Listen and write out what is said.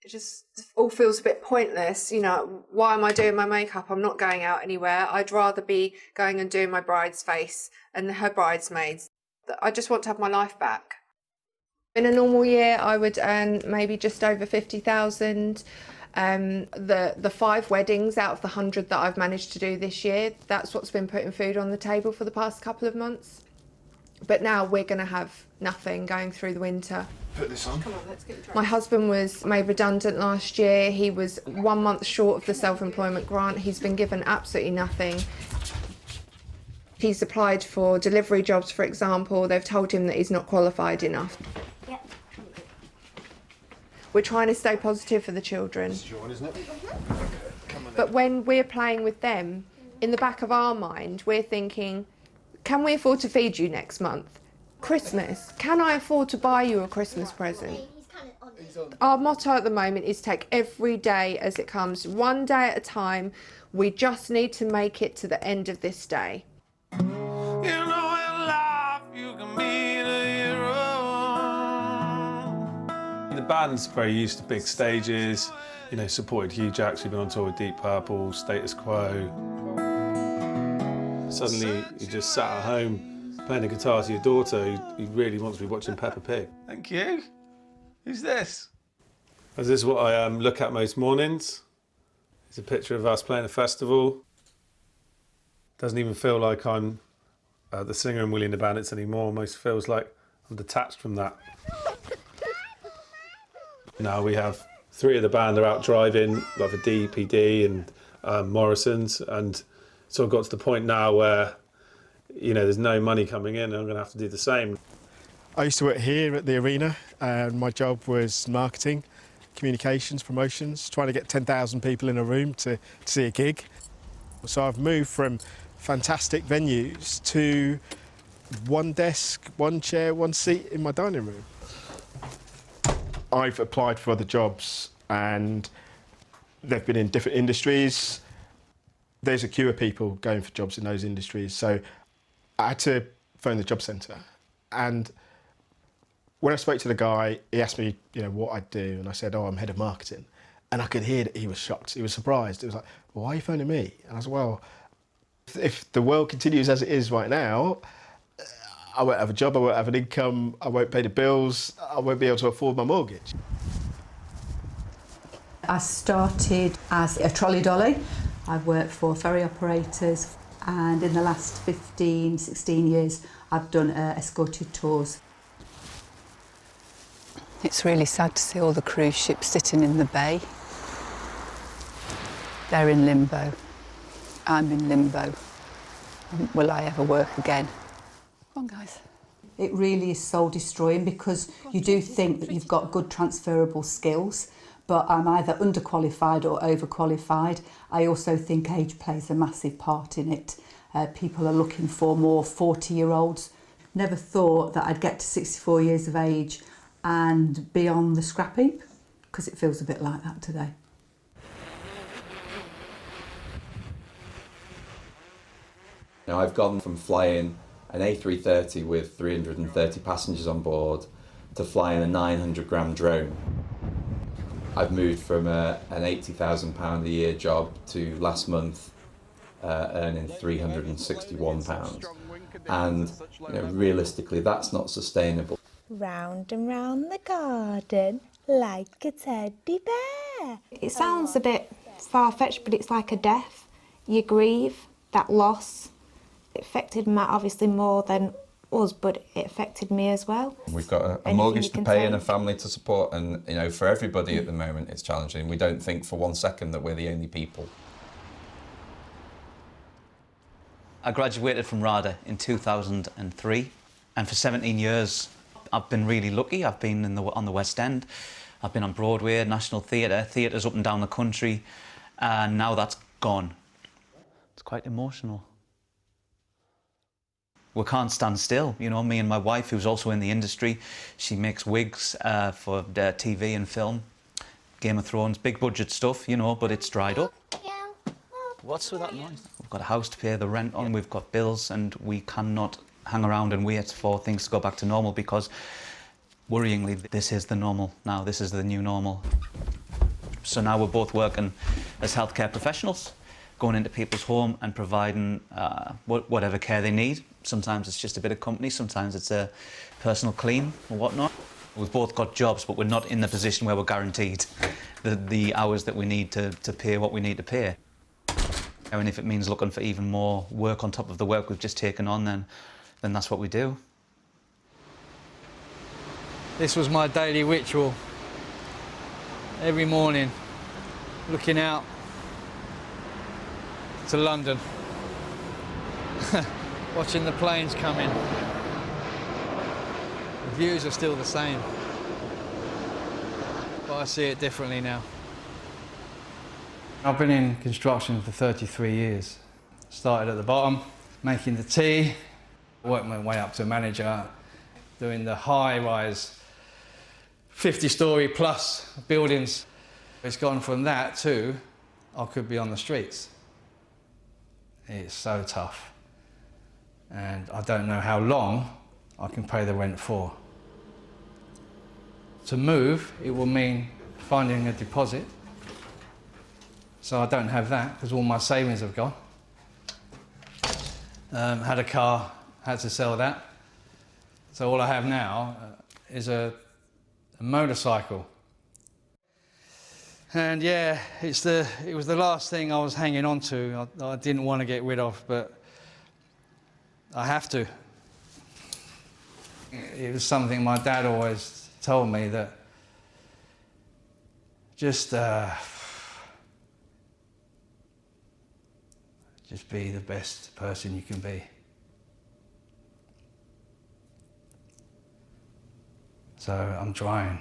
it just all feels a bit pointless. You know, why am I doing my makeup? I'm not going out anywhere. I'd rather be going and doing my bride's face and her bridesmaids. I just want to have my life back. In a normal year, I would earn maybe just over 50,000. The 5 weddings out of the 100 that I've managed to do this year, that's what's been putting food on the table for the past couple of months. But now we're going to have nothing going through the winter. Put this on. Come on, let's get dressed. My husband was made redundant last year. He was 1 month short of the self-employment grant. He's been given absolutely nothing. He's applied for delivery jobs, for example. They've told him that he's not qualified enough. Yep. We're trying to stay positive for the children. It's your one, isn't it? But when we're playing with them, in the back of our mind, we're thinking, can we afford to feed you next month? Christmas, can I afford to buy you a Christmas present? Our motto at the moment is take every day as it comes, one day at a time. We just need to make it to the end of this day. You know, in life you can be a hero. The band's very used to big stages, you know, supported Huge Acts, we've been on tour with Deep Purple, Status Quo. Suddenly you just sat at home playing the guitar to your daughter who really wants to be watching Peppa Pig. Thank you. Who's this? This is what I look at most mornings. It's a picture of us playing a festival. Doesn't even feel like I'm the singer in Willie and the Bandits anymore. Almost feels like I'm detached from that. Now we have 3 of the band are out driving, like a DPD and Morrison's, and so I've got to the point now where, you know, there's no money coming in and I'm going to have to do the same. I used to work here at the arena and my job was marketing, communications, promotions, trying to get 10,000 people in a room to see a gig. So I've moved from fantastic venues to 1 desk, 1 chair, 1 seat in my dining room. I've applied for other jobs and they've been in different industries. There's a queue of people going for jobs in those industries, so I had to phone the job centre. And when I spoke to the guy, he asked me, you know, what I'd do, and I said, oh, I'm head of marketing. And I could hear that he was shocked, he was surprised. It was like, well, why are you phoning me? And I said, well, if the world continues as it is right now, I won't have a job, I won't have an income, I won't pay the bills, I won't be able to afford my mortgage. I started as a trolley dolly. I've worked for ferry operators, and in the last 15, 16 years, I've done escorted tours. It's really sad to see all the cruise ships sitting in the bay. They're in limbo. I'm in limbo. Will I ever work again? Come on, guys. It really is soul-destroying because you do think that you've got good transferable skills, but I'm either underqualified or overqualified. I also think age plays a massive part in it. People are looking for more 40-year-olds. Never thought that I'd get to 64 years of age and be on the scrap heap, because it feels a bit like that today. Now, I've gone from flying an A330 with 330 passengers on board to flying a 900-gram drone. I've moved from an £80,000 a year job to last month earning £361. And you know, realistically, that's not sustainable. Round and round the garden like a teddy bear. It sounds a bit far-fetched, but it's like a death. You grieve that loss. It affected Matt obviously more than us, but it affected me as well. We've got a mortgage to pay and a family to support, and you know, for everybody at the moment it's challenging. We don't think for 1 second that we're the only people. I graduated from RADA in 2003, and for 17 years I've been really lucky. I've been on the West End, I've been on Broadway, National Theatre, theatres up and down the country, and now that's gone. It's quite emotional. We can't stand still, you know, me and my wife, who's also in the industry, she makes wigs for TV and film, Game of Thrones, big budget stuff, you know, but it's dried up. What's with that noise? We've got a house to pay the rent on, we've got bills, and we cannot hang around and wait for things to go back to normal because, worryingly, this is the normal now, this is the new normal. So now we're both working as healthcare professionals, going into people's home and providing whatever care they need. Sometimes it's just a bit of company, sometimes it's a personal clean or whatnot. We've both got jobs, but we're not in the position where we're guaranteed the hours that we need to pay what we need to pay. And if it means looking for even more work on top of the work we've just taken on, then that's what we do. This was my daily ritual. Every morning, looking out to London, watching the planes come in. The views are still the same, but I see it differently now. I've been in construction for 33 years. Started at the bottom, making the tea, worked my way up to manager, doing the high-rise 50-storey plus buildings. It's gone from that to I could be on the streets. It's so tough. And I don't know how long I can pay the rent for. To move, it will mean finding a deposit. So I don't have that because all my savings have gone. Had a car, had to sell that. So all I have now is a motorcycle. And yeah, it was the last thing I was hanging on to. I didn't want to get rid of, but I have to. It was something my dad always told me, that just be the best person you can be. So I'm trying.